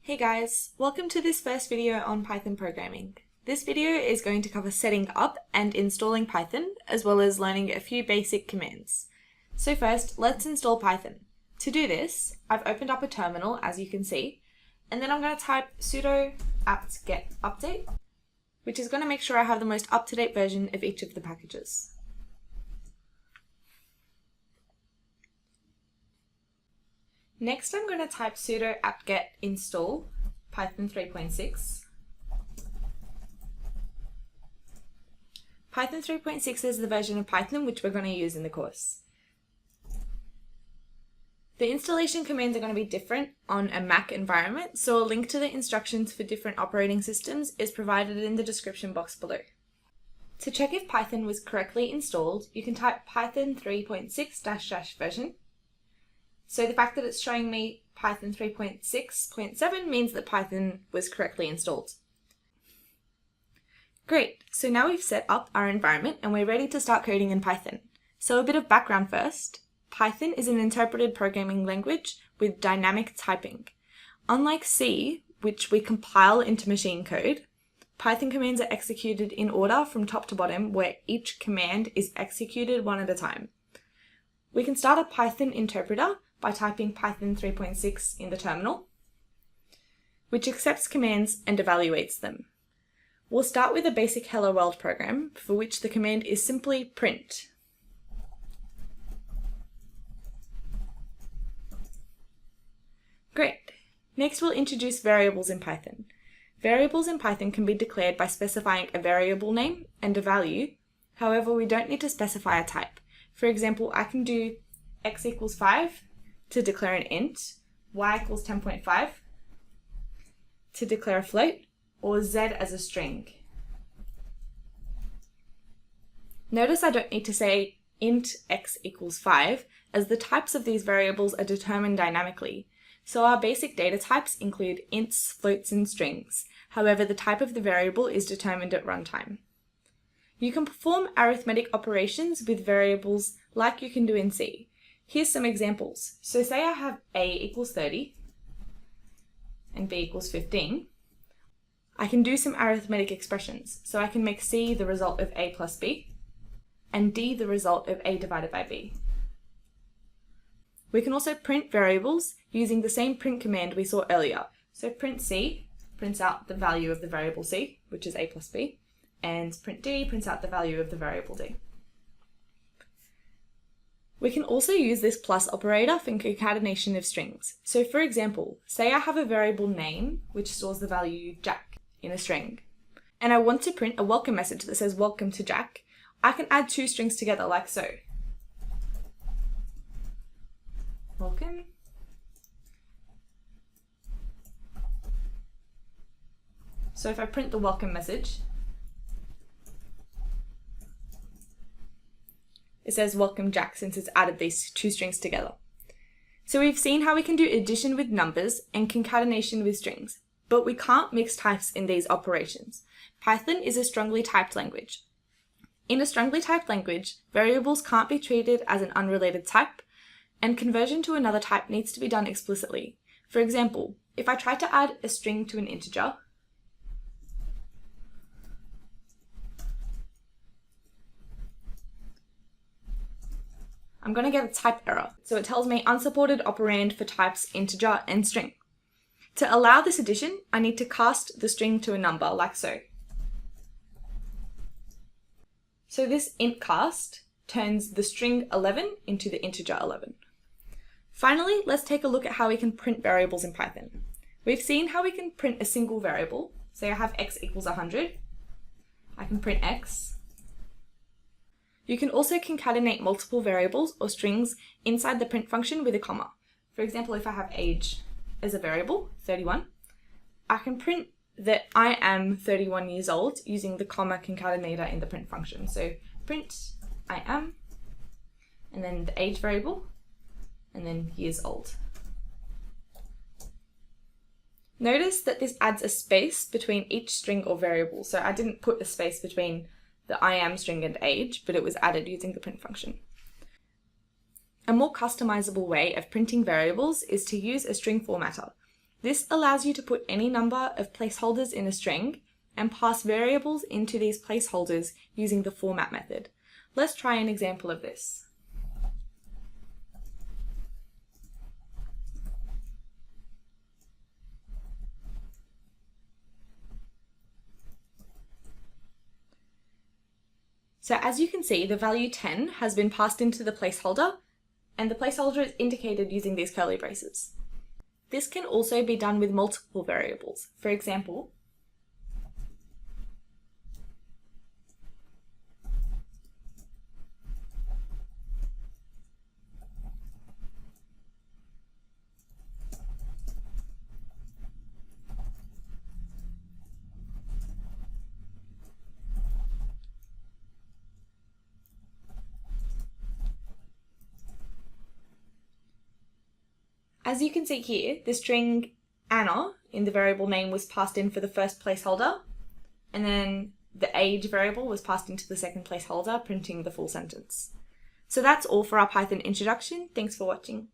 Hey guys, welcome to this first video on Python programming. This video is going to cover setting up and installing Python, as well as learning a few basic commands. So first, let's install Python. To do this, I've opened up a terminal, as you can see, and then I'm going to type sudo apt-get update, which is going to make sure I have the most up-to-date version of each of the packages. Next, I'm going to type sudo apt-get install Python 3.6. Python 3.6 is the version of Python which we're going to use in the course. The installation commands are going to be different on a Mac environment, so a link to the instructions for different operating systems is provided in the description box below. To check if Python was correctly installed, you can type python 3.6 -- version. So the fact that it's showing me Python 3.6.7 means that Python was correctly installed. Great, so now we've set up our environment and we're ready to start coding in Python. So a bit of background first. Python is an interpreted programming language with dynamic typing. Unlike C, which we compile into machine code, Python commands are executed in order from top to bottom, where each command is executed one at a time. We can start a Python interpreter by typing Python 3.6 in the terminal, which accepts commands and evaluates them. We'll start with a basic hello world program, for which the command is simply print. Great. Next, we'll introduce variables in Python. Variables in Python can be declared by specifying a variable name and a value. However, we don't need to specify a type. For example, I can do x equals 5 to declare an int, y equals 10.5 to declare a float, or z as a string. Notice I don't need to say int x equals 5, as the types of these variables are determined dynamically. So our basic data types include ints, floats, and strings. However, the type of the variable is determined at runtime. You can perform arithmetic operations with variables like you can do in C. Here's some examples. So say I have a equals 30 and b equals 15. I can do some arithmetic expressions. So I can make c the result of a plus b and d the result of a divided by b. We can also print variables using the same print command we saw earlier. So print c prints out the value of the variable c, which is a plus b, and print d prints out the value of the variable d. We can also use this plus operator for concatenation of strings. So for example, say I have a variable name which stores the value Jack in a string, and I want to print a welcome message that says welcome to Jack. I can add two strings together like so. Welcome. So if I print the welcome message, it says welcome Jack since it's added these two strings together. So we've seen how we can do addition with numbers and concatenation with strings, but we can't mix types in these operations. Python is a strongly typed language. In a strongly typed language, variables can't be treated as an unrelated type, and conversion to another type needs to be done explicitly. For example, if I try to add a string to an integer, I'm going to get a type error. So it tells me unsupported operand for types integer and string. To allow this addition, I need to cast the string to a number, like so. So this int cast turns the string 11 into the integer 11. Finally, let's take a look at how we can print variables in Python. We've seen how we can print a single variable. Say I have x equals 100. I can print x. You can also concatenate multiple variables or strings inside the print function with a comma. For example, if I have age as a variable, 31, I can print that I am 31 years old using the comma concatenator in the print function. So print I am, and then the age variable, and then years old. Notice that this adds a space between each string or variable. So I didn't put a space between the I am string and age, but it was added using the print function. A more customizable way of printing variables is to use a string formatter. This allows you to put any number of placeholders in a string and pass variables into these placeholders using the format method. Let's try an example of this. So as you can see, the value 10 has been passed into the placeholder, and the placeholder is indicated using these curly braces. This can also be done with multiple variables. For example, as you can see here, the string Anna in the variable name was passed in for the first placeholder, and then the age variable was passed into the second placeholder, printing the full sentence. So that's all for our Python introduction. Thanks for watching.